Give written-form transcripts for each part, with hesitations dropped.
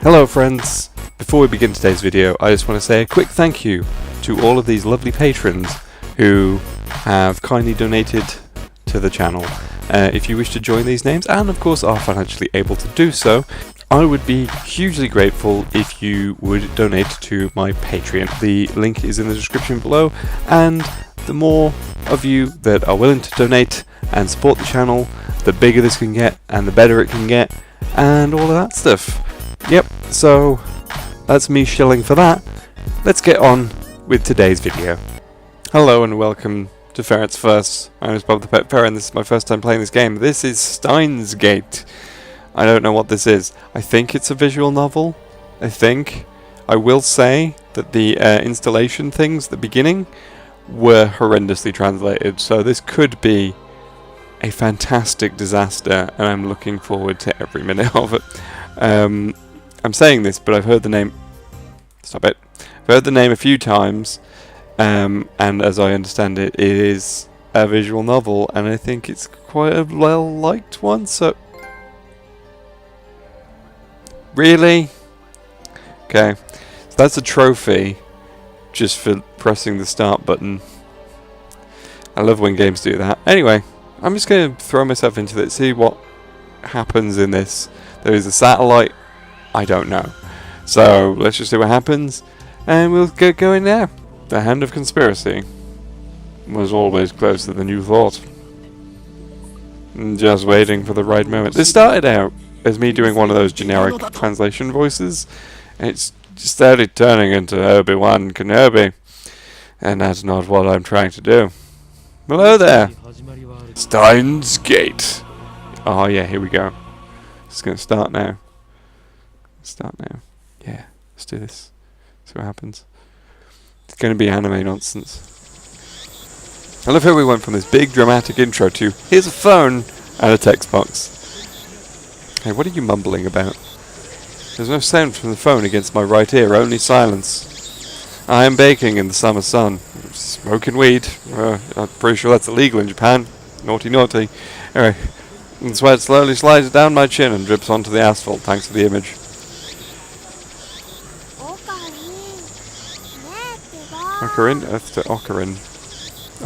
Hello friends! Before we begin today's video, I just want to say a quick thank you to all of these lovely patrons who have kindly donated to the channel. If you wish to join these names, and of course are financially able to do so, I would be hugely grateful if you would donate to my Patreon. The link is in the description below, and the more of you that are willing to donate and support the channel, the bigger this can get and the better it can get, and all of that stuff. Yep, so that's me shilling for that. Let's get on with today's video. Hello and welcome to Ferret's First. My name is Bob the Pet Ferret and this is my first time playing this game. This is STEINS. I don't know what this is. I think it's a visual novel. I will say that the installation things at the beginning were horrendously translated, so this could be a fantastic disaster and I'm looking forward to every minute of it. I'm saying this, but I've heard the name... Stop it. I've heard the name a few times, and as I understand it, it is a visual novel, and I think it's quite a well-liked one, so... Really? Okay. So that's a trophy, just for pressing the start button. I love when games do that. Anyway, I'm just going to throw myself into it, see what happens in this. There is a satellite. I don't know. So let's just see what happens, and we'll get going now. The hand of conspiracy was always closer than you thought. Just waiting for the right moment. This started out as me doing one of those generic translation voices, and it's started turning into Obi-Wan Kenobi, and that's not what I'm trying to do. Hello there. STEINS Gate. Oh yeah, here we go. It's going to start now. Yeah, let's do this. See what happens. It's going to be anime nonsense. I love how we went from this big dramatic intro to here's a phone and a text box. Hey, what are you mumbling about? There's no sound from the phone against my right ear, only silence. I am baking in the summer sun. Smoking weed. I'm pretty sure that's illegal in Japan. Naughty, naughty. Anyway. And sweat slowly slides down my chin and drips onto the asphalt thanks to the image. Okarin? That's the Okarin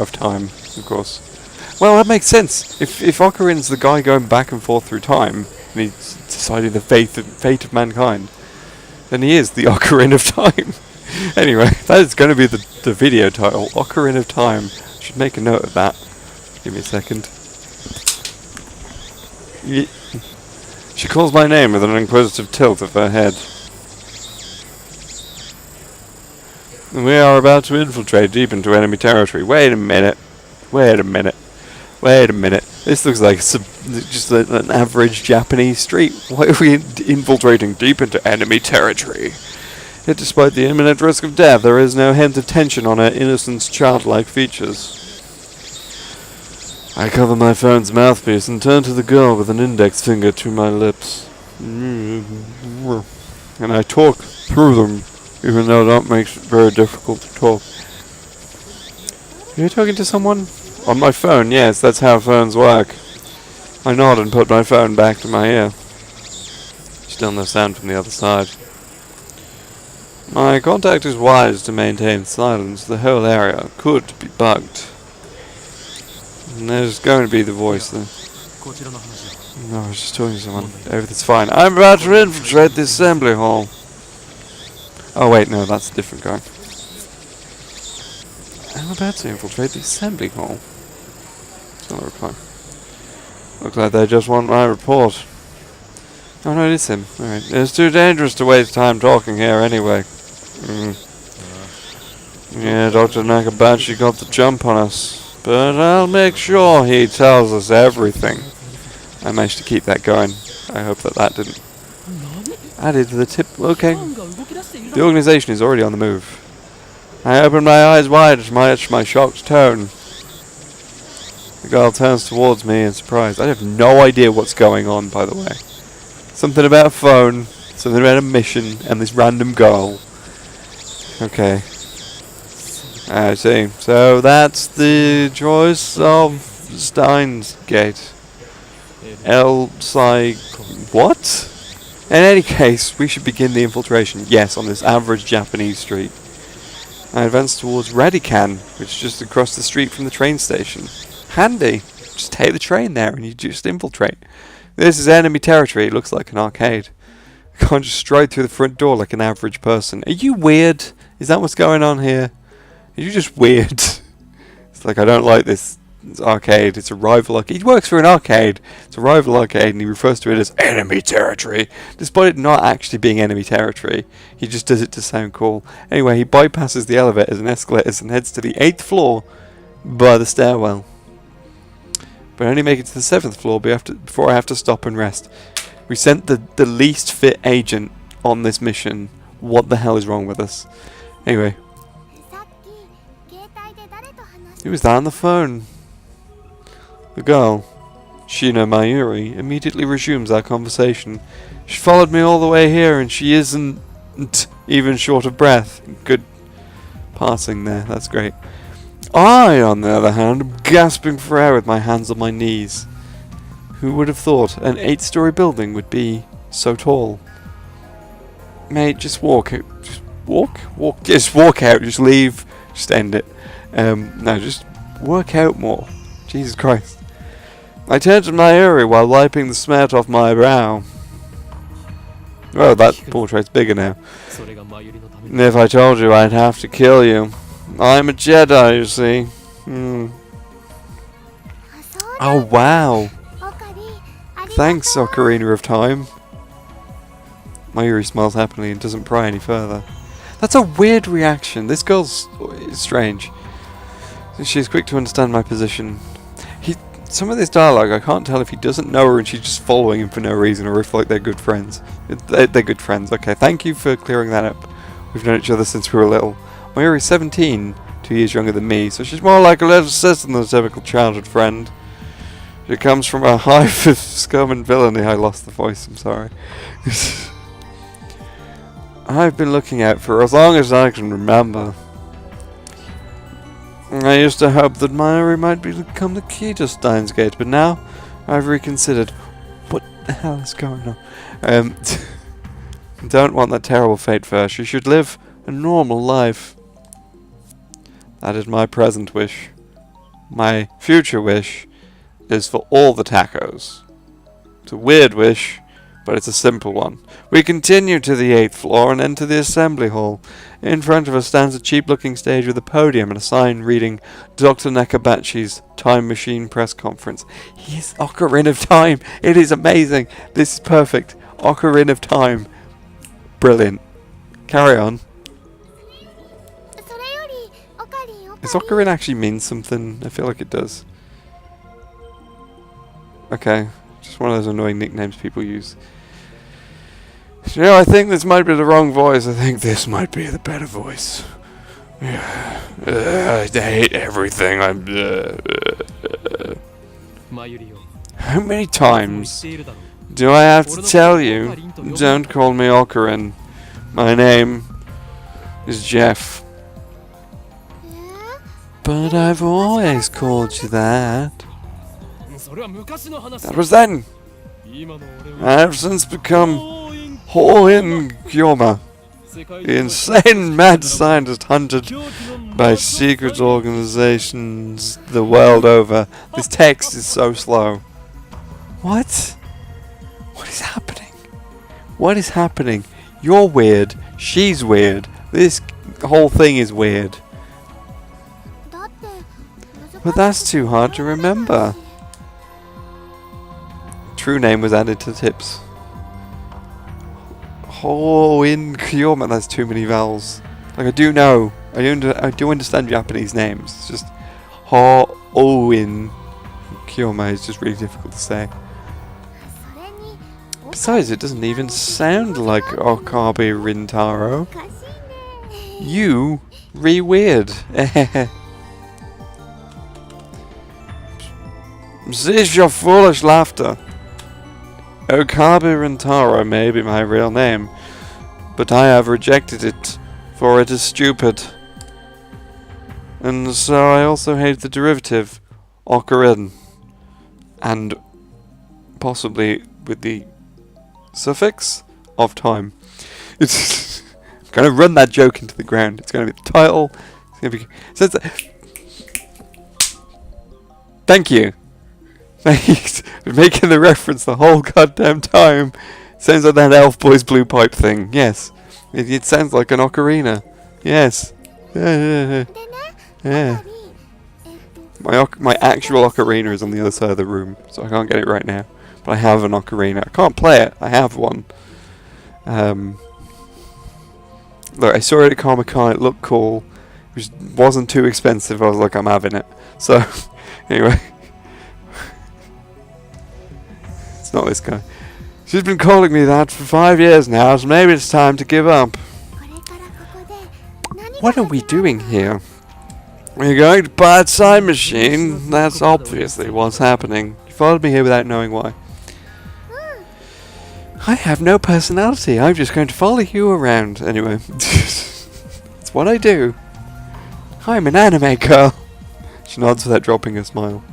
of time, of course. Well, that makes sense. If Okarin's the guy going back and forth through time, and he's deciding the fate of mankind, then he is the Okarin of time. Anyway, that is going to be the video title, Okarin of Time. I should make a note of that. Give me a second. She calls my name with an inquisitive tilt of her head. We are about to infiltrate deep into enemy territory. Wait a minute. This looks like just an average Japanese street. Why are we infiltrating deep into enemy territory? Yet despite the imminent risk of death, there is no hint of tension on her innocent, childlike features. I cover my phone's mouthpiece and turn to the girl with an index finger to my lips. And I talk through them, even though that makes it very difficult to talk. Are you talking to someone? On my phone, yes, that's how phones work. I nod and put my phone back to my ear. Still no sound from the other side. My contact is wise to maintain silence. The whole area could be bugged. And there's going to be the voice then. No, I was just talking to someone. Everything's fine. I'm about to infiltrate the assembly hall. Oh wait, no, that's a different guy. I'm about to infiltrate the assembly hall. It's not a reply. Looks like they just want my report. Oh no, it is him. Alright. It's too dangerous to waste time talking here anyway. Yeah, Dr. Nakabachi got the jump on us. But I'll make sure he tells us everything. I managed to keep that going. I hope that didn't. Added to the tip. Okay. The organization is already on the move. I open my eyes wide to match my shocked tone. The girl turns towards me in surprise. I have no idea what's going on, by the way. Something about a phone, something about a mission, and this random girl. Okay. I see. So that's the choice of STEINS Gate. What? In any case, we should begin the infiltration, yes, on this average Japanese street. I advance towards Radican, which is just across the street from the train station. Handy! Just take the train there and you just infiltrate. This is enemy territory, it looks like an arcade. I can't just stride through the front door like an average person. Are you weird? Is that what's going on here? Are you just weird? It's like, I don't like this. It's arcade. It's a rival arcade. He works for an arcade. It's a rival arcade, and he refers to it as enemy territory, despite it not actually being enemy territory. He just does it to sound cool. Anyway, he bypasses the elevators and escalators and heads to the 8th floor by the stairwell. But I only make it to the 7th floor before I have to stop and rest. We sent the least fit agent on this mission. What the hell is wrong with us? Anyway. Who was that on the phone? The girl, Shina Mayuri, immediately resumes our conversation. She followed me all the way here and she isn't even short of breath. Good passing there, that's great. I, on the other hand, am gasping for air with my hands on my knees. Who would have thought an 8-story building would be so tall? Mate, just walk out. Just walk? Just walk out, just leave, just end it. No, just work out more. Jesus Christ. I turned to Mayuri while wiping the sweat off my brow. Oh, that portrait's bigger now. And if I told you, I'd have to kill you. I'm a Jedi, you see. Oh, wow. Thanks, Ocarina of Time. Mayuri smiles happily and doesn't pry any further. That's a weird reaction. This girl's strange. She's quick to understand my position. Some of this dialogue, I can't tell if he doesn't know her and she's just following him for no reason, or if like they're good friends. They're good friends. Okay, thank you for clearing that up. We've known each other since we were little. Mayuri's 17, 2 years younger than me, so she's more like a little sister than a typical childhood friend. She comes from a hive of scum and villainy. I lost the voice, I'm sorry. I've been looking out for as long as I can remember. I used to hope that Mayuri might become the key to STEINS Gate, but now I've reconsidered. What the hell is going on? Don't want that terrible fate for her. She should live a normal life. That is my present wish. My future wish is for all the tacos. It's a weird wish, but it's a simple one. We continue to the 8th floor and enter the assembly hall. In front of us stands a cheap-looking stage with a podium and a sign reading Dr. Nakabachi's Time Machine Press Conference. He is Okarin of Time! It is amazing! This is perfect. Okarin of Time. Brilliant. Carry on. Does Okarin actually mean something? I feel like it does. Okay. Just one of those annoying nicknames people use. You know, I think this might be the wrong voice. I think this might be the better voice. I hate everything. How many times do I have to tell you? Don't call me Okarin. My name is Jeff. But I've always called you that. That was then. I have since become Hoin Kyoma, the insane mad scientist hunted by secret organizations the world over. This text is so slow. What? What is happening? What is happening? You're weird. She's weird. This whole thing is weird. But that's too hard to remember. True name was added to tips. Hoin Kyoma, that's too many vowels. Like, I do know, I do understand Japanese names. It's just Hoin Kyoma is just really difficult to say. Besides, it doesn't even sound like Okabe Rintaro. You weird. Cease your foolish laughter. Okabe Rintaro may be my real name, but I have rejected it, for it is stupid. And so I also hate the derivative, Okarin, and possibly with the suffix, of time. It's I'm going to run that joke into the ground. It's going to be the title. It's going to be. Thank you. Thanks for making the reference the whole goddamn time. Sounds like that Elf Boys Blue Pipe thing. Yes. It sounds like an ocarina. Yes. Yeah. My actual ocarina is on the other side of the room, so I can't get it right now. But I have an ocarina. I can't play it. I have one. Look, I saw it at Comic-Con. It looked cool. It wasn't too expensive. I was like, I'm having it. So, anyway. It's not this guy. She's been calling me that for 5 years now, so maybe it's time to give up. What are we doing here? We're going to buy a time machine. That's obviously what's happening. You followed me here without knowing why. I have no personality. I'm just going to follow you around. Anyway. That's what I do. I'm an anime girl. She nods without dropping a smile.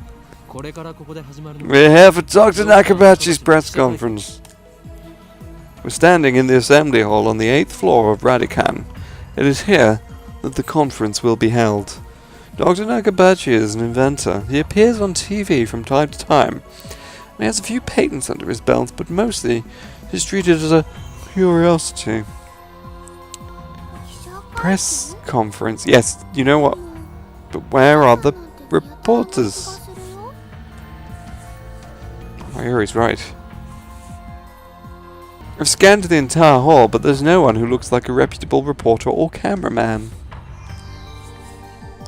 We're here for Dr. Nakabachi's press conference. We're standing in the assembly hall on the 8th floor of Radican. It is here that the conference will be held. Dr. Nakabachi is an inventor. He appears on TV from time to time. He has a few patents under his belt, but mostly he's treated as a curiosity. Press conference. Yes, you know what? But where are the reporters? Mayuri's right. I've scanned the entire hall, but there's no one who looks like a reputable reporter or cameraman.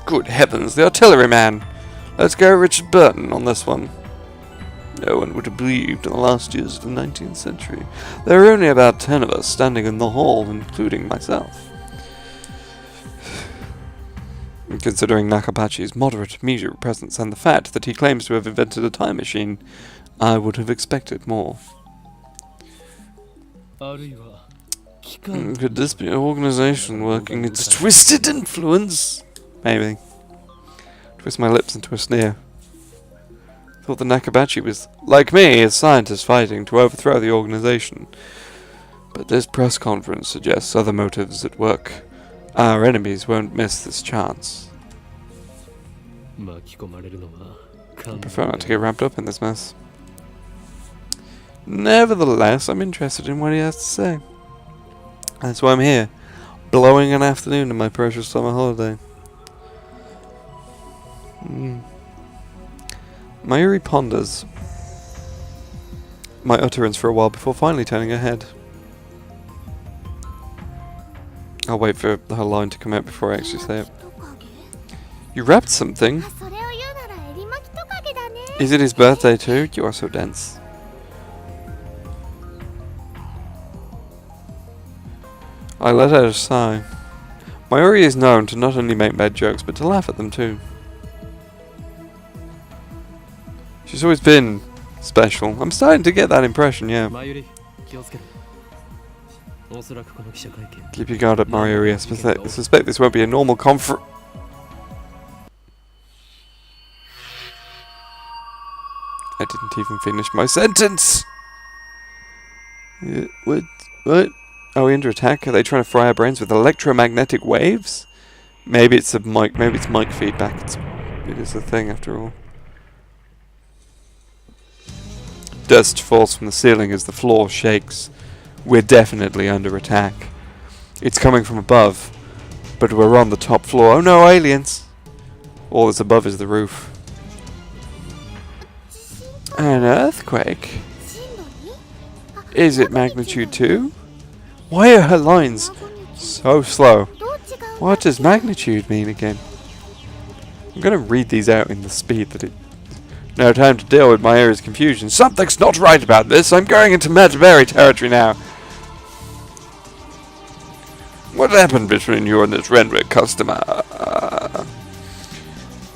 Good heavens, the artilleryman! Let's go Richard Burton on this one. No one would have believed in the last years of the 19th century. There were only about 10 of us standing in the hall, including myself. Considering Nakabachi's moderate media presence and the fact that he claims to have invented a time machine, I would have expected more. Could this be an organization working its twisted influence? Maybe. Twist my lips into a sneer. Thought the Nakabachi was, like me, a scientist fighting to overthrow the organization. But this press conference suggests other motives at work. Our enemies won't miss this chance. I prefer not to get wrapped up in this mess. Nevertheless, I'm interested in what he has to say. That's why I'm here, blowing an afternoon in my precious summer holiday. Mayuri ponders my utterance for a while before finally turning her head. I'll wait for her line to come out before I actually say it. You wrapped something? Is it his birthday too? You are so dense. I let out a sigh. Mayuri is known to not only make bad jokes, but to laugh at them too. She's always been special. I'm starting to get that impression, yeah. Keep your guard up, Mayuri. I suspect this won't be a normal conference. I didn't even finish my sentence! What? Are we under attack? Are they trying to fry our brains with electromagnetic waves? Maybe it's a mic. Maybe it's mic feedback. It is a thing after all. Dust falls from the ceiling as the floor shakes. We're definitely under attack. It's coming from above, but we're on the top floor. Oh no, aliens! All that's above is the roof. An earthquake? Is it magnitude 2? Why are her lines so slow? What does magnitude mean again? I'm going to read these out in the speed that it... No time to deal with my ears' confusion. Something's not right about this. I'm going into Metaberry territory now. What happened between you and this Renwick customer?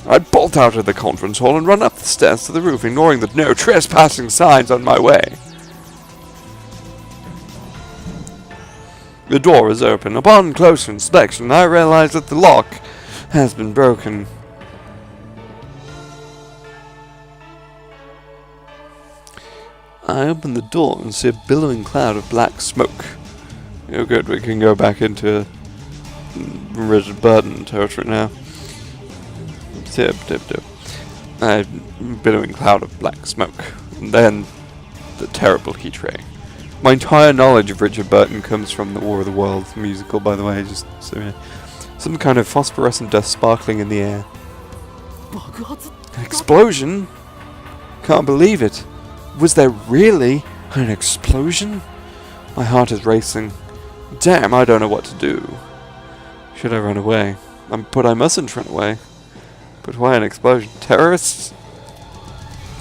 I bolt out of the conference hall and run up the stairs to the roof, ignoring the no trespassing signs on my way. The door is open. Upon closer inspection, I realize that the lock has been broken. I open the door and see a billowing cloud of black smoke. Oh good, we can go back into Richard Burton territory now. Tip. A billowing cloud of black smoke. And then the terrible heat ray. My entire knowledge of Richard Burton comes from the War of the Worlds musical, by the way, just so you know. Some kind of phosphorescent dust sparkling in the air. An explosion? Can't believe it. Was there really an explosion? My heart is racing. Damn, I don't know what to do. Should I run away? But I mustn't run away. But why an explosion? Terrorists?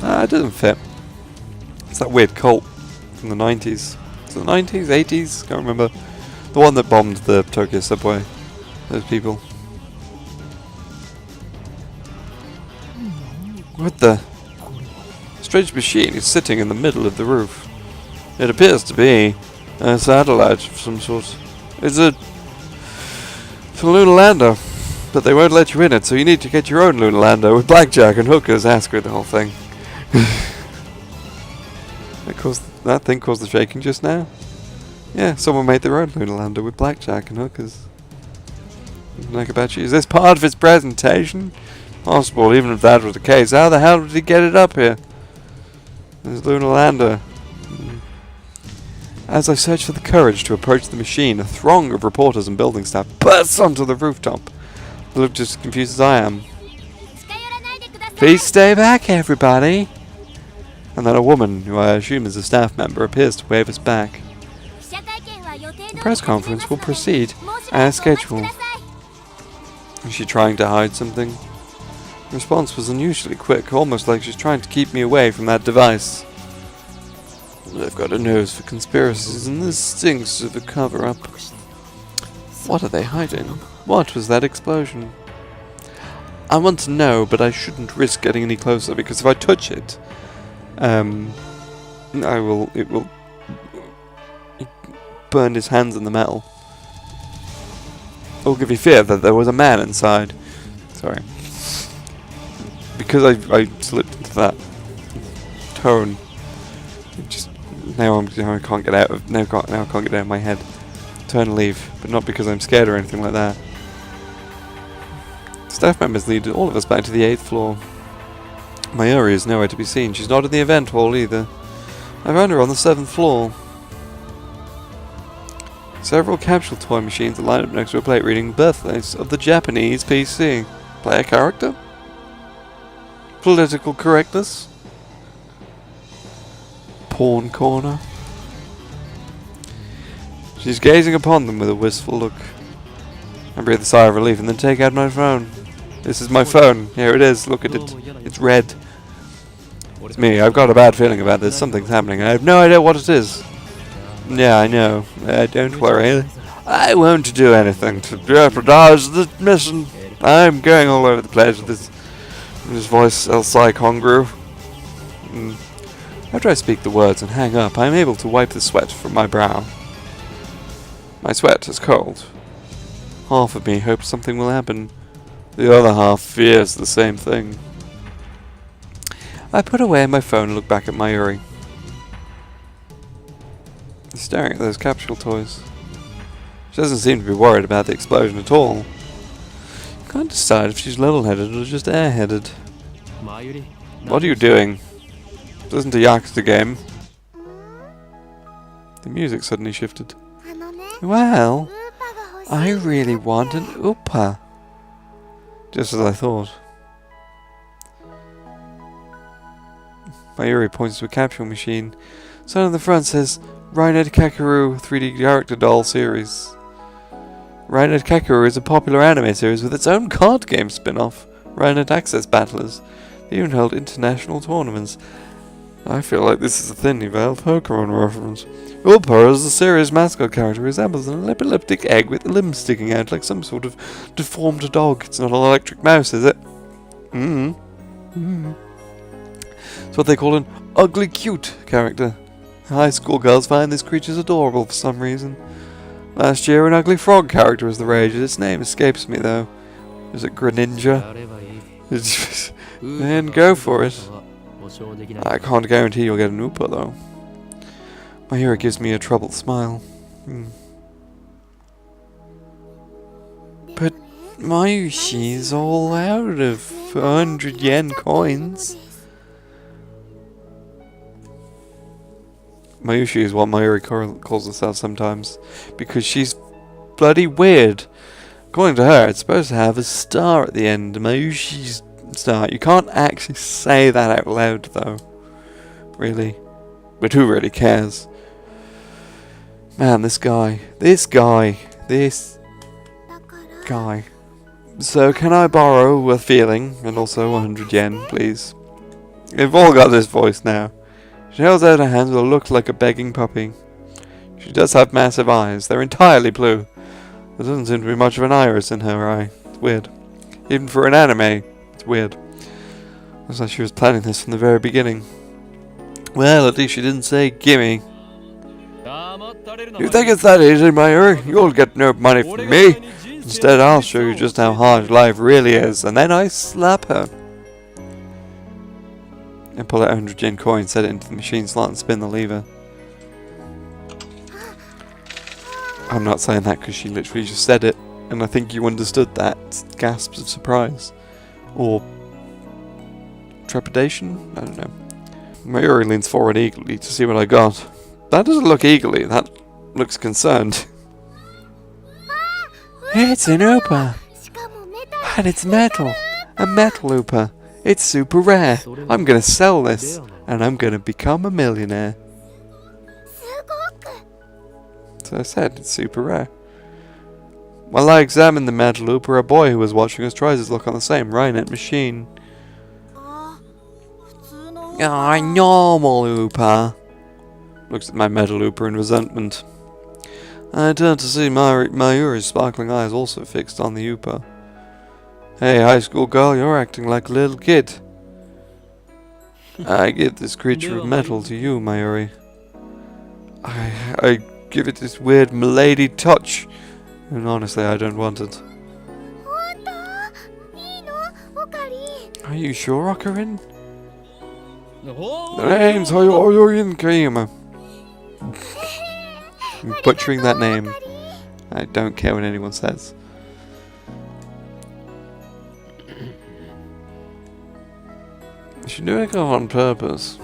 Ah, it doesn't fit. It's that weird cult from the 90s. It's the 90s? 80s? Can't remember. The one that bombed the Tokyo subway. Those people. What the? Strange machine is sitting in the middle of the roof. It appears to be a satellite of some sort. It's a lunar lander, but they won't let you in it, so you need to get your own lunar lander with blackjack and hookers. Ask her the whole thing. That thing caused the shaking just now. Yeah, someone made their own lunar lander with blackjack and hookers. Like about you. Is this part of his presentation? Possible, even if that was the case. How the hell did he get it up here? There's lunar lander. As I search for the courage to approach the machine, a throng of reporters and building staff bursts onto the rooftop. They look just as confused as I am. Please stay back, everybody! And then a woman, who I assume is a staff member, appears to wave us back. The press conference will proceed as scheduled. Is she trying to hide something? The response was unusually quick, almost like she's trying to keep me away from that device. They've got a nose for conspiracies, and this stinks of a cover-up. What are they hiding? What was that explosion? I want to know, but I shouldn't risk getting any closer, because if I touch it, it will burn his hands in the metal. It will give you fear that there was a man inside. Sorry. Because I slipped into that tone. Now I can't get out of now I can't get out of my head. Turn and leave, but not because I'm scared or anything like that. Staff members lead all of us back to the 8th floor. Mayuri is nowhere to be seen. She's not in the event hall either. I found her on the 7th floor. Several capsule toy machines are lined up next to a plate reading birthdays of the Japanese PC. Play a character? Political correctness? Porn corner? She's gazing upon them with a wistful look. I breathe a sigh of relief and then take out my phone. This is my phone. Here it is. Look at it. It's red. It's me. I've got a bad feeling about this. Something's happening. I have no idea what it is. Yeah, I know. Don't worry. I won't do anything to jeopardize the mission. I'm going all over the place with this voice, El Sai Congru. After I speak the words and hang up, I am able to wipe the sweat from my brow. My sweat is cold. Half of me hopes something will happen. The other half fears the same thing. I put away my phone and look back at Mayuri. He's staring at those capsule toys. She doesn't seem to be worried about the explosion at all. I can't decide if she's level-headed or just airheaded. What are you doing? This isn't a Yakuza game. The music suddenly shifted. Well, I really want an Upa. Just as I thought. Mayuri points to a capsule machine. Sign on the front says Rainet Kakeru 3D character doll series. Rainet Kakeru is a popular anime series with its own card game spin-off, Rainet Access Battlers. They even held international tournaments. I feel like this is a thinly veiled Okarin reference. Ulpa, as the series' mascot character, resembles an epileptic egg with limbs sticking out like some sort of deformed dog. It's not an electric mouse, is it? It's what they call an ugly cute character. High school girls find these creatures adorable for some reason. Last year, an ugly frog character was the rage. Its name escapes me, though. Is it Greninja? Then go for it. I can't guarantee you'll get an Upa, though. Mayuri gives me a troubled smile. But Mayushi's all out of 100 yen coins. Mayushi is what Mayuri calls herself sometimes, because she's bloody weird. According to her, it's supposed to have a star at the end. Mayushi's star. You can't actually say that out loud, though. Really. But who really cares? Man, this guy. So, can I borrow a feeling, and also 100 yen, please? They've all got this voice now. She holds out her hands with a look like a begging puppy. She does have massive eyes. They're entirely blue. There doesn't seem to be much of an iris in her eye. It's weird. Even for an anime, it's weird. Looks like she was planning this from the very beginning. Well, at least she didn't say gimme. You think it's that easy, Mayuri? You'll get no money from me. Instead, I'll show you just how hard life really is, and then I slap her. And pull out a 100 yen coin, set it into the machine slot, and spin the lever. I'm not saying that because she literally just said it, and I think you understood that. Gasps of surprise. Or trepidation? I don't know. Mayuri leans forward eagerly to see what I got. That doesn't look eagerly, that looks concerned. It's an Upa! And it's metal! A metal Upa! It's super rare! I'm gonna sell this, and I'm gonna become a millionaire. So I said, it's super rare. While I examined the metal Upa, a boy who was watching us tries his luck on the same Rhinet machine. Normal Upa. Looks at my metal Upa in resentment. I turned to see Mayuri's sparkling eyes also fixed on the Upa. Hey, high school girl, you're acting like a little kid. I give this creature of metal to you, Mayuri. I give it this weird milady touch, and honestly, I don't want it. Are you sure, Okarin? The name's Okarin Kayama. I'm butchering that name. I don't care what anyone says. She's doing it on purpose.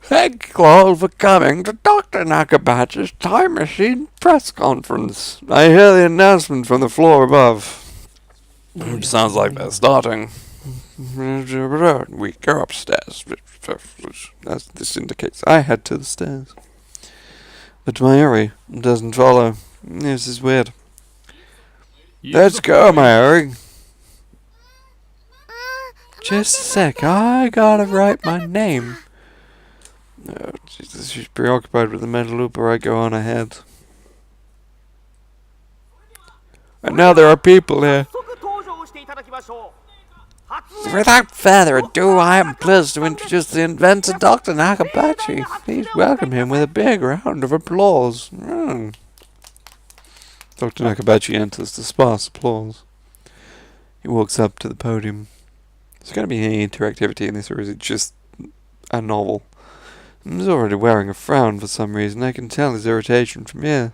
Thank you all for coming to Dr. Nakabachi's Time Machine press conference. I hear the announcement from the floor above. Sounds like they're starting. We go upstairs. As this indicates, I head to the stairs. But Mayuri doesn't follow. This is weird. Let's go, Mayuri. Just a sec, I gotta write my name. Oh, Jesus, she's preoccupied with the mental loop, or I go on ahead. And now there are people here. Without further ado, I am pleased to introduce the inventor, Dr. Nakabachi. Please welcome him with a big round of applause. Dr. Nakabachi enters to sparse applause. He walks up to the podium. Is there going to be any interactivity in this, or is it just a novel? He's already wearing a frown for some reason. I can tell his irritation from here.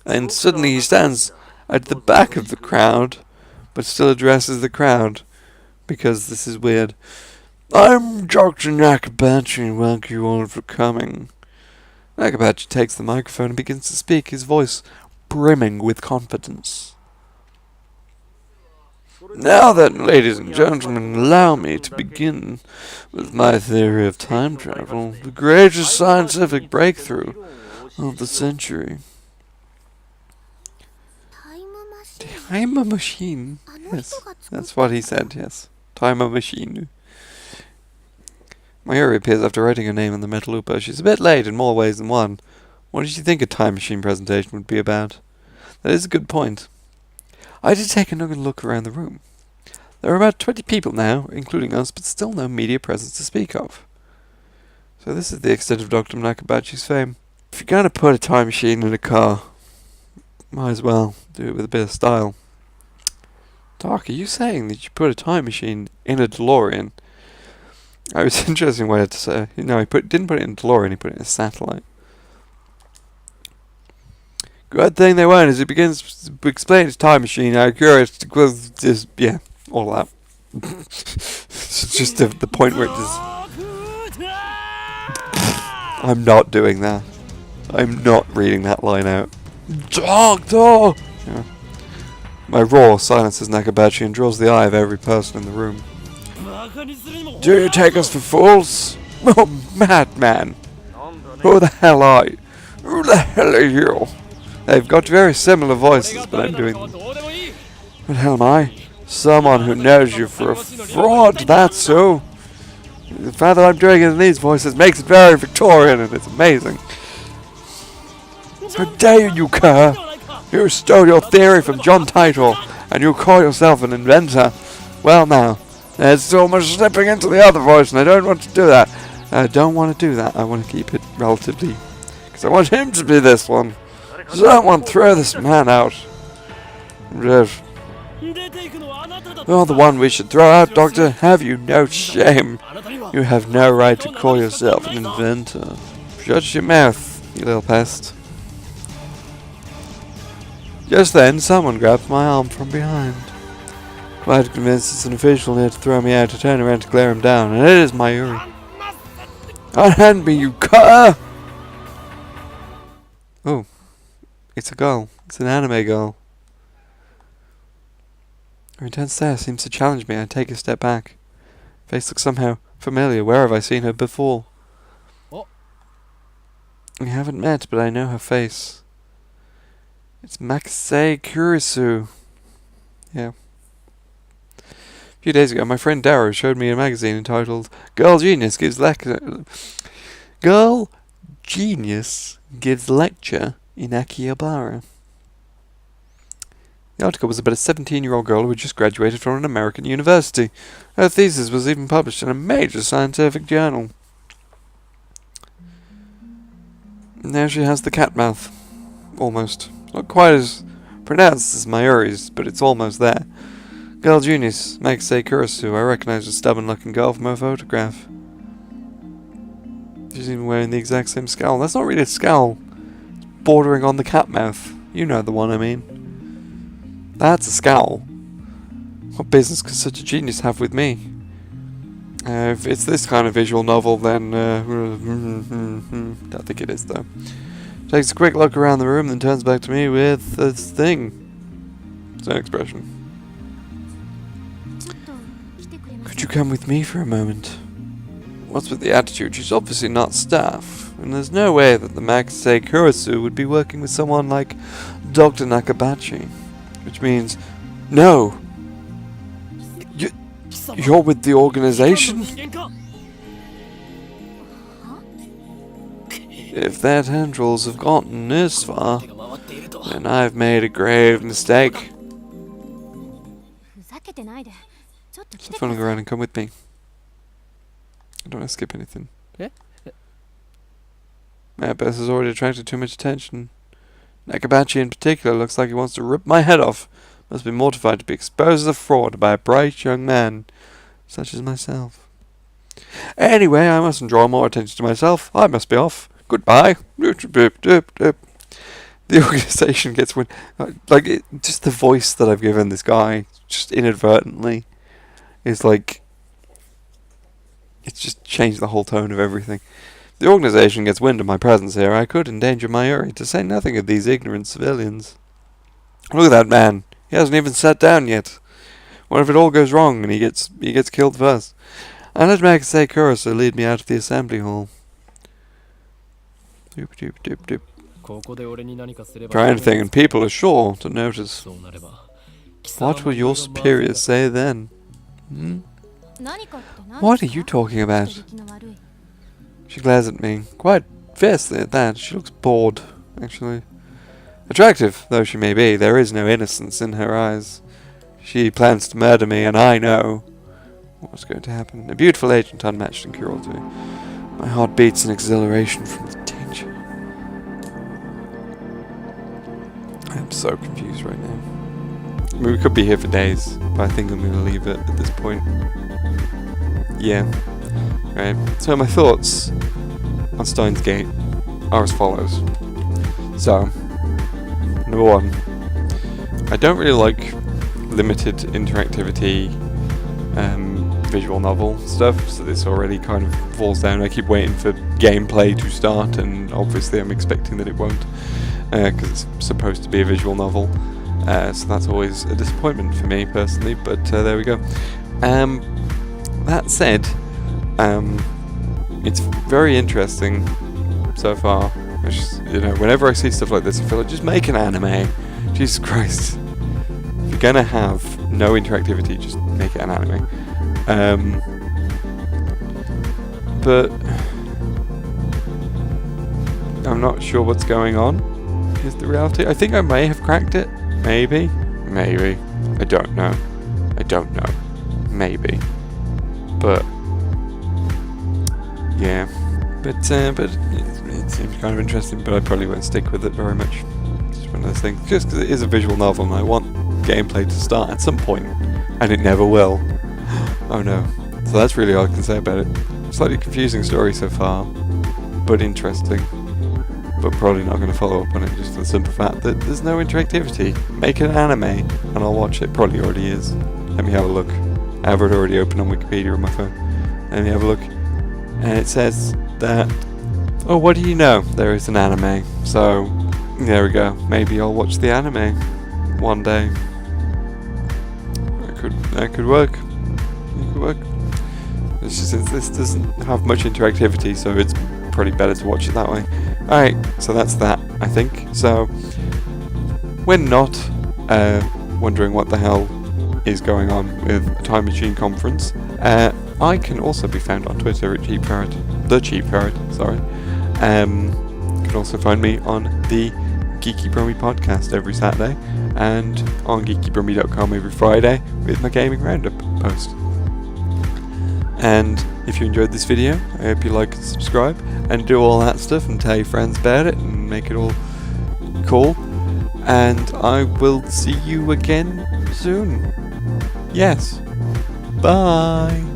And suddenly he stands at the back of the crowd, but still addresses the crowd, because this is weird. I'm Dr. Nakabachi, and thank you all for coming. Nakabachi takes the microphone and begins to speak, his voice brimming with confidence. Now then, ladies and gentlemen, allow me to begin with my theory of time travel, the greatest scientific breakthrough of the century. Time machine. Yes, that's what he said, yes. Time machine. Mayuri appears after writing her name on the metal Upa. She's a bit late in more ways than one. What did you think a time machine presentation would be about? That is a good point. I did take another look around the room. There are about 20 people now, including us, but still no media presence to speak of. So this is the extent of Dr. Nakabachi's fame. If you're going to put a time machine in a car, Might as well do it with a bit of style. Doc, are you saying that you put a time machine in a DeLorean? Oh, it's an interesting way to say. No, he didn't put it in a DeLorean, he put it in a satellite. Good thing they won't, as he begins to explain his time machine, how curious was just, yeah, all that. It's just the point where it just... I'm not doing that. I'm not reading that line out. Doctor! Yeah. My roar silences Nakabachi and draws the eye of every person in the room. Do you take us for fools? Oh, madman! Who the hell are you? Who the hell are you? They've got very similar voices, but I'm doing them. What the hell am I? Someone who knows you for a fraud, that's so. The fact that I'm doing it in these voices makes it very Victorian, and it's amazing. How dare you, cur! You stole your theory from John Title, and you call yourself an inventor. Well now, there's so much slipping into the other voice, and I don't want to do that. I don't want to do that. I want to keep it relatively, because I want him to be this one. Someone throw this man out. You're the one we should throw out, Doctor. Have you no shame? You have no right to call yourself an inventor. Shut your mouth, you little pest. Just then, someone grabs my arm from behind. Quite convinced it's an official here to throw me out, to turn around to glare him down, and it is Mayuri. Unhand me, you cur! Oh. It's a girl. It's an anime girl. Her intense stare seems to challenge me. I take a step back. Face looks somehow familiar. Where have I seen her before? What? We haven't met, but I know her face. It's Makisei Kurisu. Yeah. A few days ago, my friend Darrow showed me a magazine entitled Girl Genius Gives Lecture in Akihabara. The article was about a 17-year-old girl who had just graduated from an American university. Her thesis was even published in a major scientific journal. Now she has the cat mouth. Almost. Not quite as pronounced as Mayuri's, but it's almost there. Girl genius, Makisei Kurisu. I recognize the stubborn-looking girl from her photograph. She's even wearing the exact same scowl. That's not really a scowl. It's bordering on the cat mouth. You know the one I mean. That's a scowl. What business could such a genius have with me? If it's this kind of visual novel, then don't think it is, though. Takes a quick look around the room, then turns back to me with this thing. It's an expression. Could you come with me for a moment? What's with the attitude? She's obviously not staff, and there's no way that the Makisei Kurisu would be working with someone like Dr. Nakabachi. Which means, no! You're with the organization? If their tendrils have gotten this far, then I've made a grave mistake. Stop fooling around and come with me. I don't want to skip anything. Matt Bess has already attracted too much attention. Nakabachi in particular looks like he wants to rip my head off. Must be mortified to be exposed as a fraud by a bright young man such as myself. Anyway, I mustn't draw more attention to myself. I must be off. Goodbye. The organization gets wind. Like, just the voice that I've given this guy, just inadvertently, is like... It's just changed the whole tone of everything. The organization gets wind of my presence here. I could endanger Mayuri, to say nothing of these ignorant civilians. Look at that man. He hasn't even sat down yet. What if it all goes wrong and he gets killed first? I let Makisei Kurisu lead me out of the assembly hall. Try anything and people are sure to notice. What will your superiors say then? What are you talking about? She glares at me, quite fiercely at that. She looks bored, actually. Attractive though she may be, there is no innocence in her eyes. She plans to murder me, and I know what's going to happen. A beautiful agent unmatched in cruelty. My heart beats in exhilaration from the danger. I'm so confused right now. I mean, we could be here for days, but I think I'm going to leave it at this point. Yeah. Right. So my thoughts on Steins Gate are as follows. So, number one, I don't really like limited interactivity visual novel stuff, so this already kind of falls down. I keep waiting for gameplay to start, and obviously I'm expecting that it won't, because it's supposed to be a visual novel, so that's always a disappointment for me personally, but there we go. That said, it's very interesting so far. It's just, whenever I see stuff like this, I feel like, just make an anime. Jesus Christ. If you're gonna have no interactivity, just make it an anime. But I'm not sure what's going on, is the reality. I think I may have cracked it. Maybe. I don't know. Maybe. But yeah. But it seems kind of interesting, but I probably won't stick with it very much. It's just one of those things. Just because it is a visual novel and I want gameplay to start at some point, and it never will. Oh no. So that's really all I can say about it. Slightly confusing story so far, but interesting. But probably not going to follow up on it, just for the simple fact that there's no interactivity. Make it an anime, and I'll watch it. Probably already is. Let me have a look. I have it already open on Wikipedia on my phone. Let me have a look. And it says that, oh, what do you know? There is an anime. So, there we go. Maybe I'll watch the anime one day. That could work. It could work. It's just, since this doesn't have much interactivity, so it's probably better to watch it that way. Alright, so that's that, I think. So, when not wondering what the hell is going on with a Time Machine conference, I can also be found on Twitter at the Cheap Ferret, sorry. You can also find me on the Geeky Brummy podcast every Saturday, and on geekybrummy.com every Friday with my gaming roundup post. And if you enjoyed this video, I hope you like and subscribe and do all that stuff and tell your friends about it and make it all cool. And I will see you again soon. Yes. Bye.